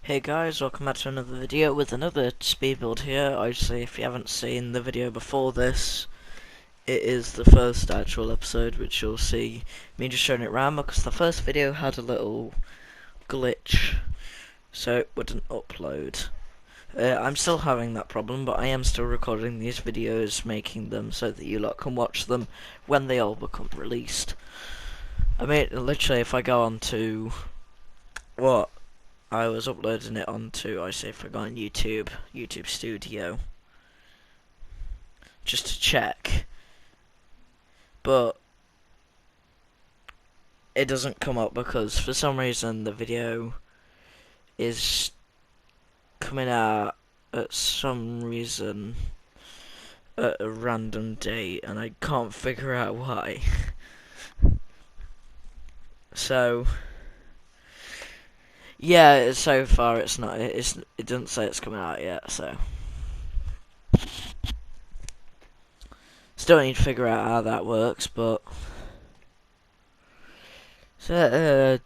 Hey guys, welcome back to another video with another speed build here. Obviously, if you haven't seen the video before this, it is the first actual episode, which you'll see me just showing it around because the first video had a little glitch, so it wouldn't upload. I'm still having that problem, but I am still recording these videos, making them so that you lot can watch them when they all become released. I mean, literally, if I go on to what I was uploading it onto, I forgot on YouTube Studio, just to check, but it doesn't come up because for some reason the video is coming out at some reason at a random date and I can't figure out why. So yeah, so far it's not. It doesn't say it's coming out yet. So still need to figure out how that works. But so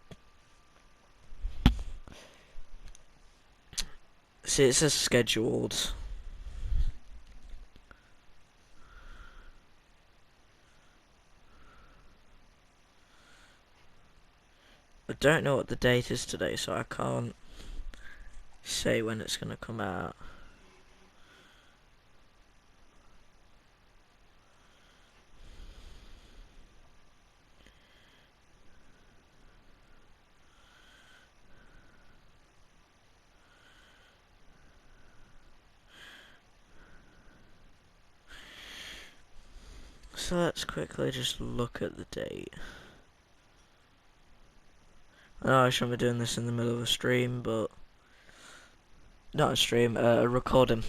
see, it says scheduled. I don't know what the date is today, so I can't say when it's gonna come out. So let's quickly just look at the date. I know I shouldn't be doing this in the middle of a stream, but not a stream, a recording.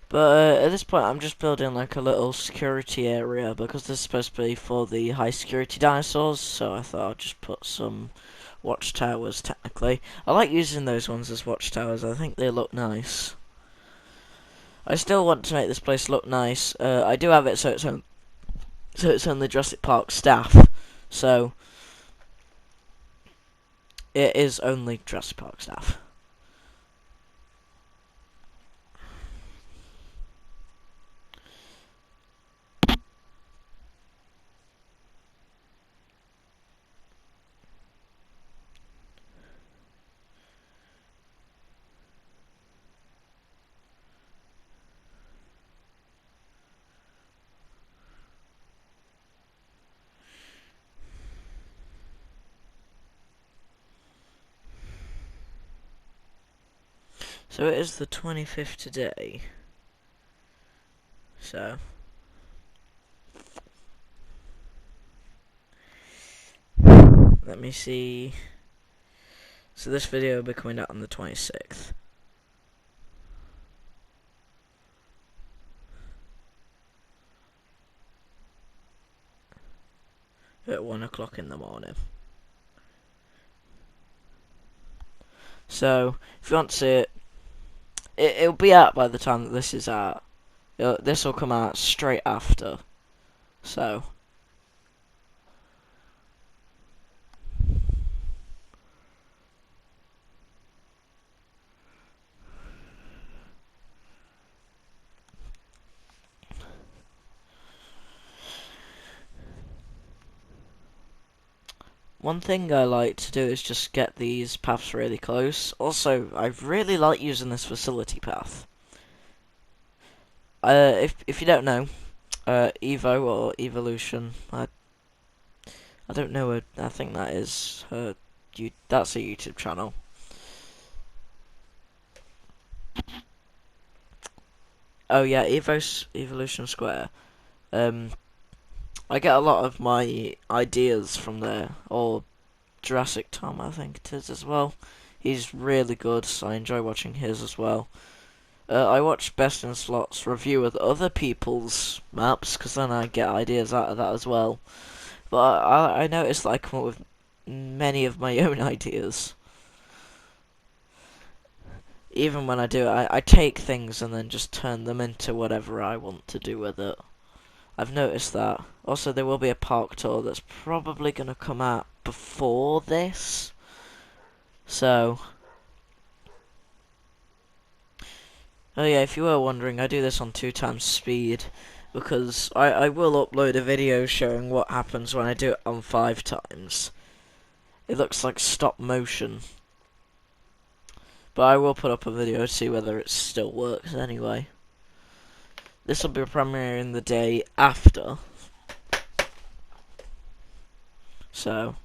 But at this point, I'm just building like a little security area because this is supposed to be for the high security dinosaurs. So I thought I'd just put some watchtowers. Technically, I like using those ones as watchtowers. I think they look nice. I still want to make this place look nice. I do have it so it's on the Jurassic Park staff. So it is only Jurassic Park staff. So it is the 25th today. So let me see. So this video will be coming out on the 26th. At 1 o'clock in the morning. So if you want to see it, it'll be out by the time that this is out. This will come out straight after. So one thing I like to do is just get these paths really close. Also, I really like using this facility path. If you don't know, Evo or Evolution, I don't know. I think that is her. That's a YouTube channel. Oh yeah, Evolution Square. I get a lot of my ideas from there, or Jurassic Tom, I think it is as well. He's really good, so I enjoy watching his as well. I watch Best in Slots review with other people's maps, because then I get ideas out of that as well. But I noticed that I come up with many of my own ideas. even when I do it, I take things and then just turn them into whatever I want to do with it. I've noticed that. Also, there will be a park tour that's probably going to come out before this. So, oh yeah, if you were wondering, I do this on 2x speed. Because I will upload a video showing what happens when I do it on 5x. It looks like stop motion. But I will put up a video to see whether it still works anyway. This will be premiering the day after. So.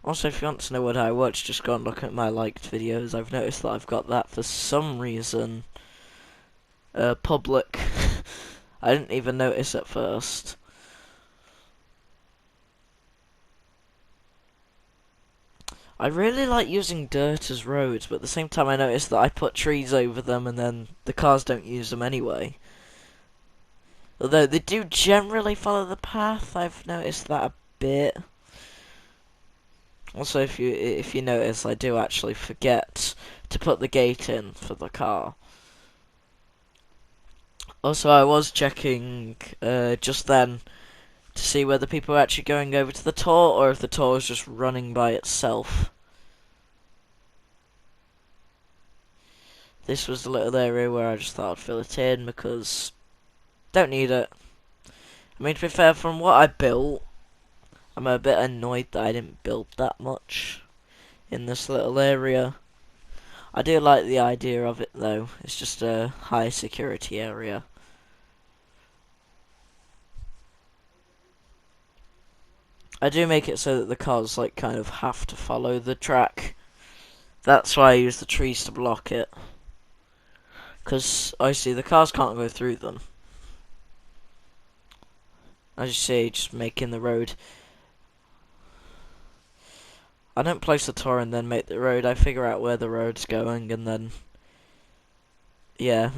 Also, if you want to know what I watch, just go and look at my liked videos. I've noticed that I've got that for some reason public. I didn't even notice at first. I really like using dirt as roads, but at the same time I noticed that I put trees over them and then the cars don't use them anyway. Although they do generally follow the path, I've noticed that a bit. Also, if you notice, I do actually forget to put the gate in for the car. Also, I was checking just then to see whether people are actually going over to the tour or if the tour is just running by itself. This was the little area where I just thought I'd fill it in because don't need it. I mean, to be fair, from what I built, I'm a bit annoyed that I didn't build that much in this little area. I do like the idea of it though. It's just a high security area. I do make it so that the cars like kind of have to follow the track. That's why I use the trees to block it. Because I see the cars can't go through them. As you see, just making the road. I don't place the tour and then make the road. I figure out where the road's going and then... yeah.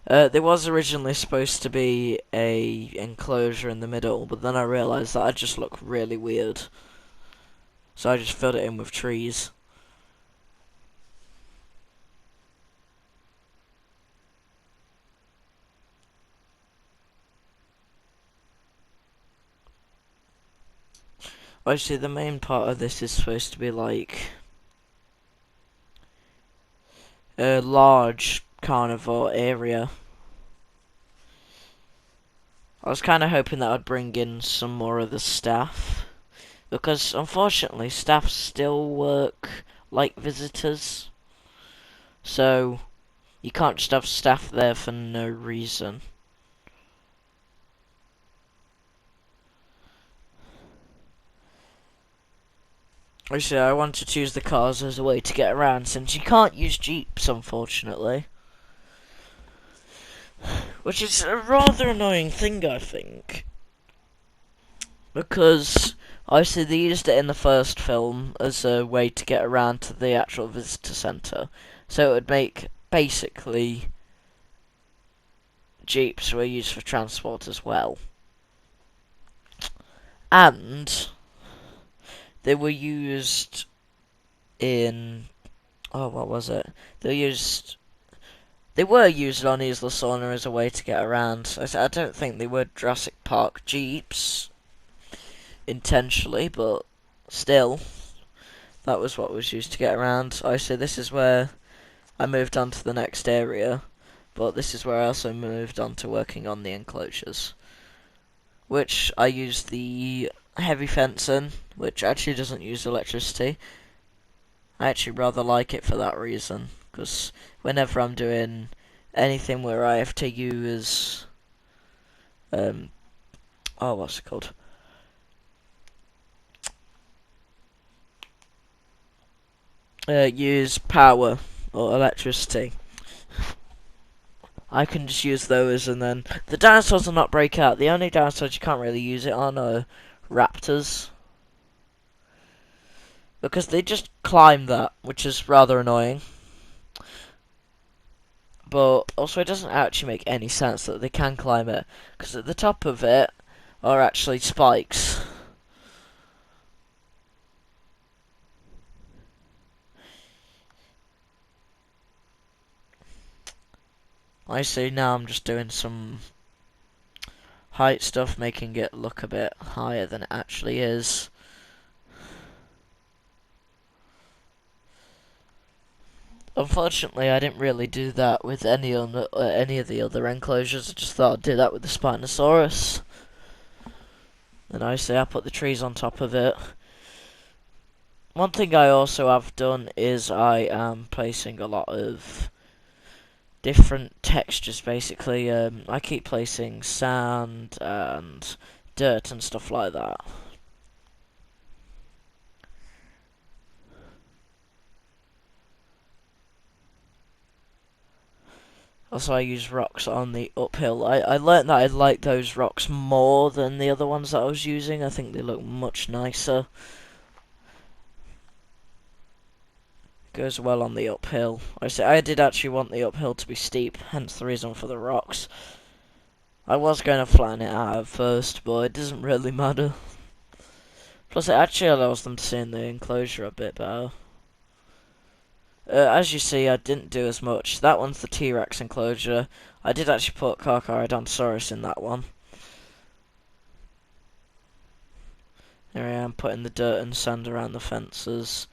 There was originally supposed to be a enclosure in the middle, but then I realised that I'd just look really weird. So I just filled it in with trees. Actually, the main part of this is supposed to be like a large carnivore area. I was kind of hoping that I'd bring in some more of the staff, because unfortunately staff still work like visitors, so you can't just have staff there for no reason. Actually, I want to choose the cars as a way to get around, since you can't use jeeps, unfortunately. Which is a rather annoying thing, I think. Because, obviously, they used it in the first film as a way to get around to the actual visitor centre. So it would make, basically, jeeps were used for transport as well. And they were used in... oh, what was it? They were used on Isla Sorna as a way to get around. I don't think they were Jurassic Park jeeps intentionally, but still, that was what was used to get around. I say this is where I moved on to the next area, but this is where I also moved on to working on the enclosures, which I used the heavy fencing, which actually doesn't use electricity. I actually rather like it for that reason, because whenever I'm doing anything where I have to use oh, what's it called? Use power or electricity, I can just use those, and then the dinosaurs will not break out. The only dinosaurs you can't really use it on are raptors, because they just climb that, which is rather annoying. But also it doesn't actually make any sense that they can climb it, because at the top of it are actually spikes. I see now I'm just doing some height stuff, making it look a bit higher than it actually is. Unfortunately, I didn't really do that with any of the other enclosures. I just thought I'd do that with the Spinosaurus. And I say I put the trees on top of it. One thing I also have done is I am placing a lot of different textures, basically. I keep placing sand and dirt and stuff like that. Also, I use rocks on the uphill. I learned that I like those rocks more than the other ones that I was using. I think they look much nicer. Goes well on the uphill. I did actually want the uphill to be steep, hence the reason for the rocks. I was going to flatten it out at first, but it doesn't really matter. Plus, it actually allows them to see in the enclosure a bit better. As you see, I didn't do as much. That one's the T-Rex enclosure. I did actually put Carcharodontosaurus in that one. Here I am putting the dirt and sand around the fences.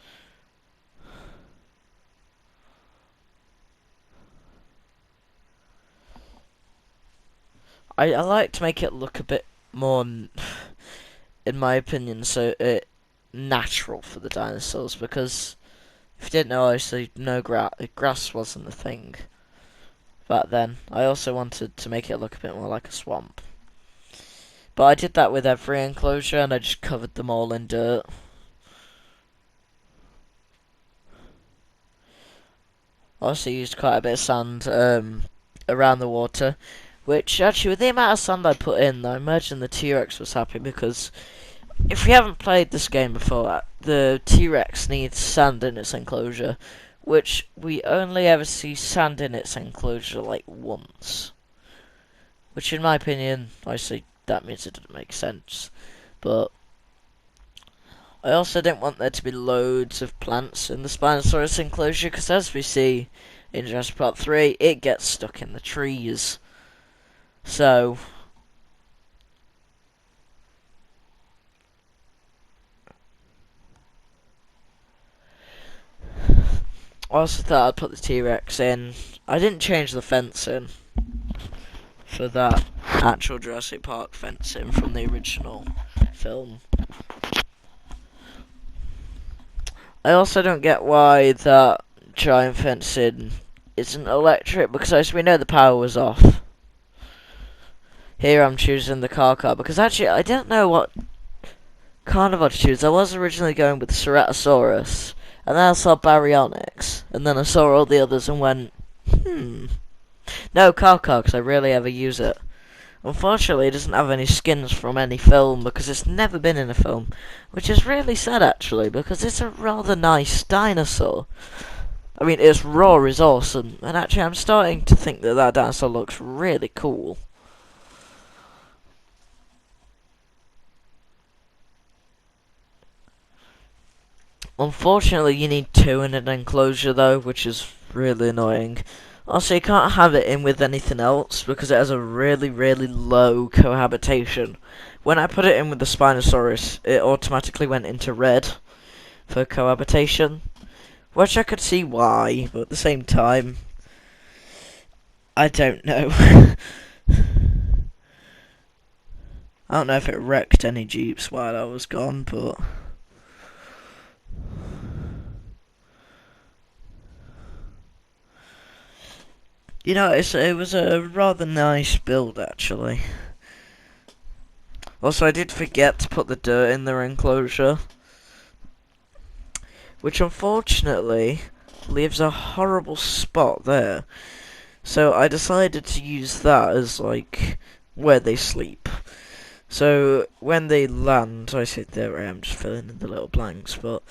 I like to make it look a bit more, in my opinion, so natural for the dinosaurs, because if you didn't know, obviously no grass wasn't a thing back then. I also wanted to make it look a bit more like a swamp. But I did that with every enclosure, and I just covered them all in dirt. I also used quite a bit of sand around the water, which actually, with the amount of sand I put in, I imagine the T-Rex was happy, because if you haven't played this game before, the T-Rex needs sand in its enclosure, which we only ever see sand in its enclosure like once. Which in my opinion, obviously that means it doesn't make sense. But I also didn't want there to be loads of plants in the Spinosaurus enclosure, because as we see in Jurassic Park 3, it gets stuck in the trees. So I also thought I'd put the T-Rex in. I didn't change the fencing for that actual Jurassic Park fencing from the original film. I also don't get why that giant fencing isn't electric, because as we know the power was off. Here I'm choosing the car because actually I don't know what carnivore to choose. I was originally going with Ceratosaurus, and then I saw Baryonyx, and then I saw all the others and went, no, car because I rarely ever use it. Unfortunately, it doesn't have any skins from any film, because it's never been in a film, which is really sad actually, because it's a rather nice dinosaur. I mean, its roar is awesome, and actually I'm starting to think that that dinosaur looks really cool. Unfortunately, you need two in an enclosure though, which is really annoying. Also, you can't have it in with anything else because it has a really, really low cohabitation. When I put it in with the Spinosaurus, it automatically went into red for cohabitation, which I could see why, but at the same time, I don't know. I don't know if it wrecked any Jeeps while I was gone, but you know, it was a rather nice build, actually. Also, I did forget to put the dirt in their enclosure, which unfortunately leaves a horrible spot there. So I decided to use that as, like, where they sleep. So when they land, I sit there, I'm just filling in the little blanks, but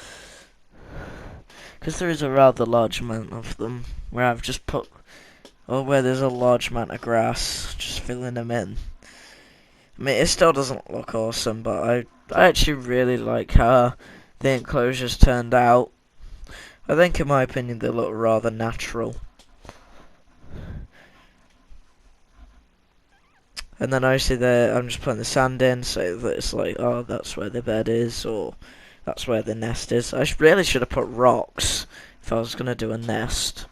because there is a rather large amount of them, where I've just put, or where there's a large amount of grass, just filling them in. I mean, it still doesn't look awesome, but I actually really like how the enclosures turned out. I think, in my opinion, they look rather natural. And then obviously there, I'm just putting the sand in so that it's like, oh, that's where the bed is, or that's where the nest is. I really should have put rocks if I was going to do a nest.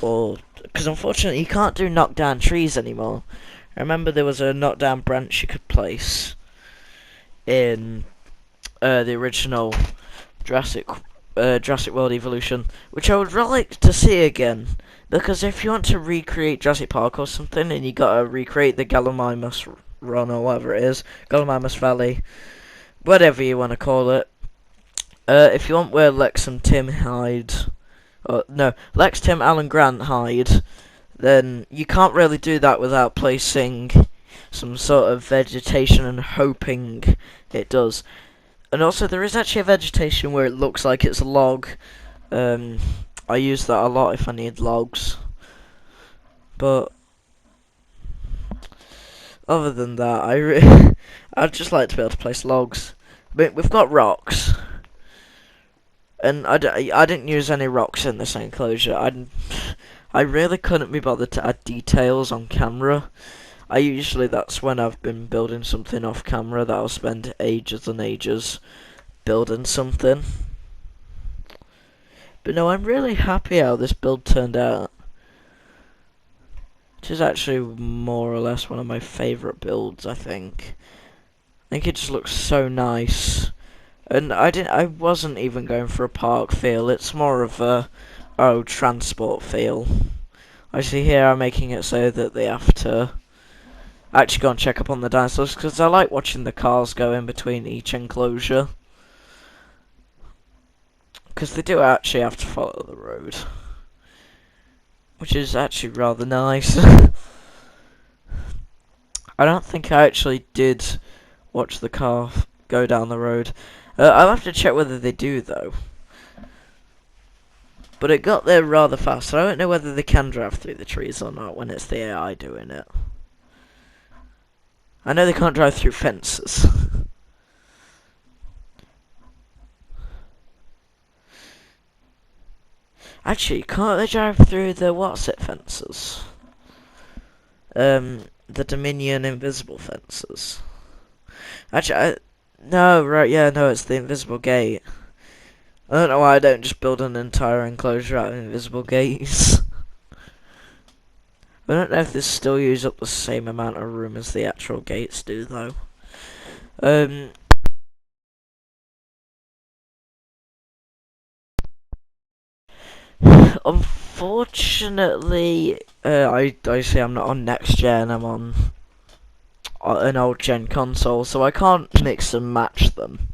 Or, because unfortunately you can't do knockdown trees anymore. I remember there was a knockdown branch you could place in the original Jurassic World Evolution, which I would really like to see again. Because if you want to recreate Jurassic Park or something, and you gotta recreate the Gallimimus Run or whatever it is, Gallimimus Valley, whatever you want to call it. If you want where Lex and Tim hide, no, Lex, Tim, Alan Grant hide, then you can't really do that without placing some sort of vegetation and hoping it does. And also, there is actually a vegetation where it looks like it's a log. I use that a lot if I need logs. But other than that, I'd just like to be able to place logs. But we've got rocks. And I didn't use any rocks in this enclosure. I really couldn't be bothered to add details on camera. That's when I've been building something off camera that I'll spend ages and ages building something. But no, I'm really happy how this build turned out. It is actually more or less one of my favourite builds, I think. I think it just looks so nice. And I wasn't even going for a park feel, it's more of a transport feel. I see here I'm making it so that they have to actually go and check up on the dinosaurs, because I like watching the cars go in between each enclosure. Because they do actually have to follow the road, which is actually rather nice. I don't think I actually did watch the car go down the road. I'll have to check whether they do though. But it got there rather fast, so I don't know whether they can drive through the trees or not when it's the AI doing it. I know they can't drive through fences. Actually, can't they drive through the what's-it fences? The Dominion invisible fences. Actually, no, right, yeah, no, it's the invisible gate. I don't know why I don't just build an entire enclosure out of invisible gates. I don't know if this still use up the same amount of room as the actual gates do, though. Unfortunately, I say I'm not on next gen, I'm on an old gen console, so I can't mix and match them.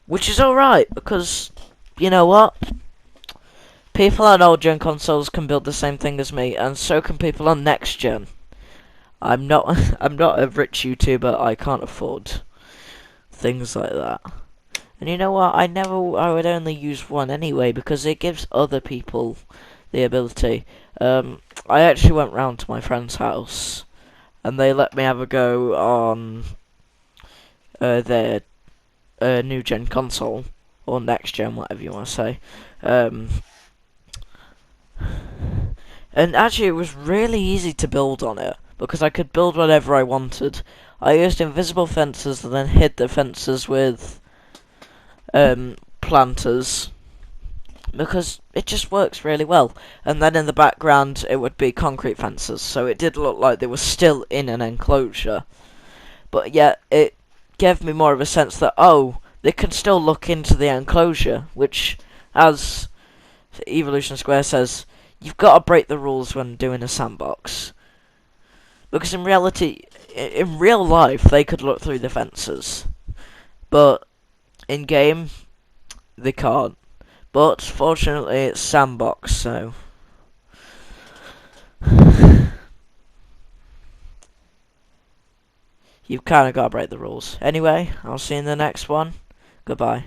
Which is alright, because, you know what? People on old gen consoles can build the same thing as me, and so can people on next gen. I'm not a rich YouTuber, I can't afford things like that. And you know what, I would only use one anyway, because it gives other people the ability. I actually went round to my friend's house, and they let me have a go on their new gen console, or next gen, whatever you want to say. And actually it was really easy to build on it, because I could build whatever I wanted. I used invisible fences and then hid the fences with planters, because it just works really well. And then in the background it would be concrete fences, so it did look like they were still in an enclosure, but yet it gave me more of a sense that, oh, they can still look into the enclosure, which, as Evolution Square says, you've got to break the rules when doing a sandbox. Because in reality, in real life, they could look through the fences, but in game, they can't. But fortunately, it's sandbox, so you've kind of got to break the rules. Anyway, I'll see you in the next one. Goodbye.